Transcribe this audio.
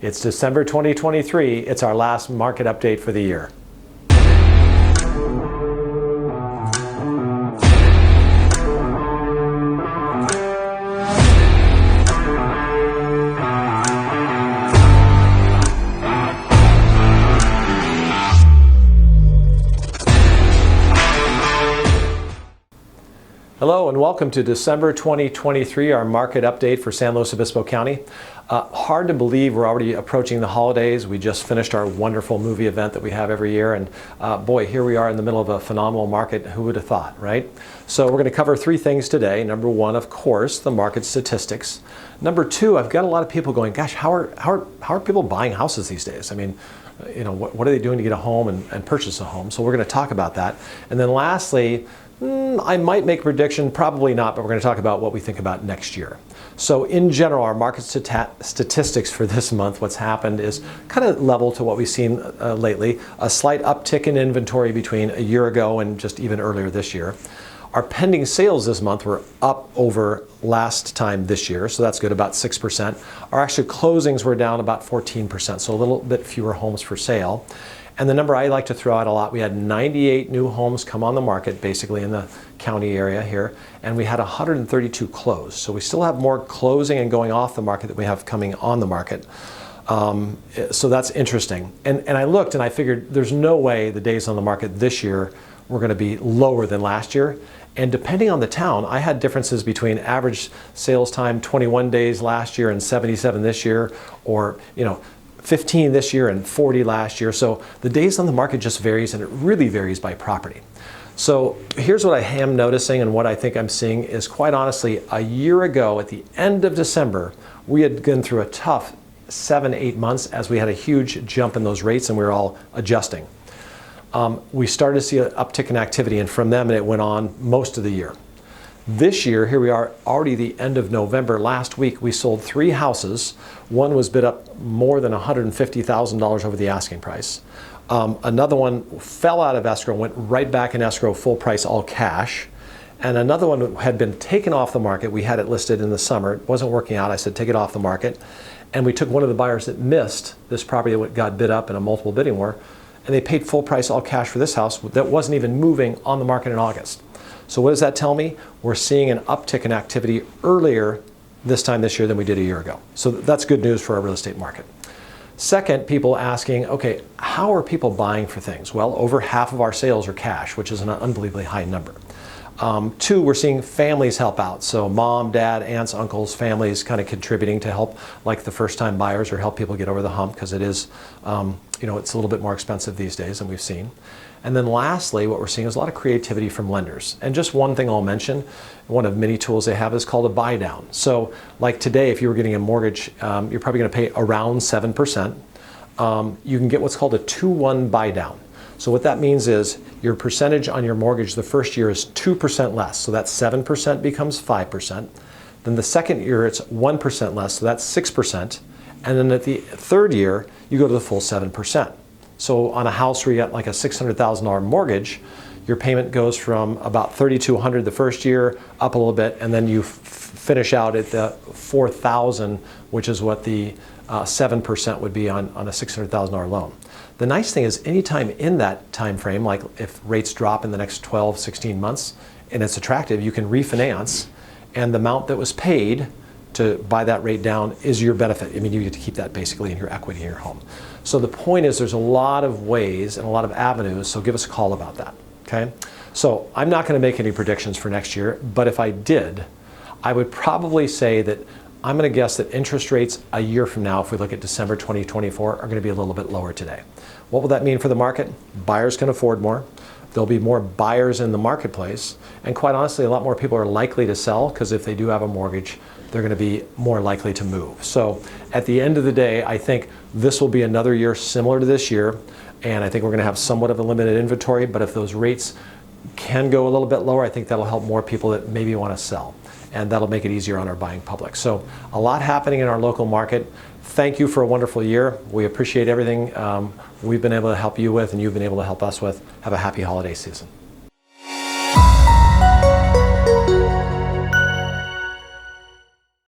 It's December 2023. It's our last market update for the year. Hello and welcome to December 2023, our market update for San Luis Obispo County. Hard to believe we're already approaching the holidays. We just finished our wonderful movie event that we have every year, and boy, here we are in the middle of a phenomenal market. Who would have thought, right? So we're going to cover three things today. Number one, of course, the market statistics. Number two, I've got a lot of people going, gosh, how are people buying houses these days? I mean, you know, what are they doing to get a home and purchase a home? So we're going to talk about that. And then lastly, I might make a prediction, probably not, but we're going to talk about what we think about next year. So in general, our market statistics for this month, what's happened is kind of level to what we've seen lately. A slight uptick in inventory between a year ago and just even earlier this year. Our pending sales this month were up over last time this year, so that's good, about 6%. Our actual closings were down about 14%, so a little bit fewer homes for sale. And the number I like to throw out a lot, we had 98 new homes come on the market, basically in the county area here, and we had 132 closed. So we still have more closing and going off the market than we have coming on the market. So that's interesting. And I looked and I figured there's no way the days on the market this year were going to be lower than last year. And depending on the town, I had differences between average sales time 21 days last year and 77 this year, or 15 this year and 40 last year. So the days on the market just varies, and it really varies by property. So here's what I am noticing, and what I think I'm seeing is, quite honestly, a year ago at the end of December, we had gone through a tough 7-8 months as we had a huge jump in those rates and we were all adjusting. We started to see an uptick in activity, and from them it went on most of the year. This year, here we are, already the end of November. Last week, we sold 3 houses. One was bid up more than $150,000 over the asking price. Another one fell out of escrow, went right back in escrow, full price, all cash. And another one had been taken off the market. We had it listed in the summer. It wasn't working out. I said, take it off the market. And we took one of the buyers that missed this property that got bid up in a multiple bidding war, and they paid full price, all cash for this house that wasn't even moving on the market in August. So what does that tell me? We're seeing an uptick in activity earlier this time this year than we did a year ago. So that's good news for our real estate market. Second, people asking, okay, how are people buying for things? Well, over half of our sales are cash, which is an unbelievably high number. 2, we're seeing families help out. So mom, dad, aunts, uncles, families kind of contributing to help, like the first-time buyers, or help people get over the hump, because it is, it's a little bit more expensive these days than we've seen. And then lastly, what we're seeing is a lot of creativity from lenders. And just one thing I'll mention, one of many tools they have is called a buy down. So like today, if you were getting a mortgage, you're probably going to pay around 7%. You can get what's called a 2-1 buy down. So what that means is your percentage on your mortgage the first year is 2% less. So that 7% becomes 5%. Then the second year it's 1% less, so that's 6%. And then at the third year, you go to the full 7%. So on a house where you got like a $600,000 mortgage, your payment goes from about $3,200 the first year up a little bit, and then you finish out at the $4,000, which is what the 7% would be on a $600,000 loan. The nice thing is, anytime in that time frame, like if rates drop in the next 12, 16 months, and it's attractive, you can refinance, and the amount that was paid to buy that rate down is your benefit. I mean, you get to keep that basically in your equity in your home. So the point is, there's a lot of ways and a lot of avenues, so give us a call about that, okay? So I'm not going to make any predictions for next year, but if I did, I would probably say that I'm going to guess that interest rates a year from now, if we look at December 2024, are going to be a little bit lower today. What will that mean for the market? Buyers can afford more. There'll be more buyers in the marketplace, and quite honestly, a lot more people are likely to sell, because if they do have a mortgage, they're going to be more likely to move. So at the end of the day, I think this will be another year similar to this year, and I think we're going to have somewhat of a limited inventory, but if those rates can go a little bit lower, I think that'll help more people that maybe want to sell, and that'll make it easier on our buying public. So a lot happening in our local market. Thank you for a wonderful year. We appreciate everything we've been able to help you with, and you've been able to help us with. Have a happy holiday season.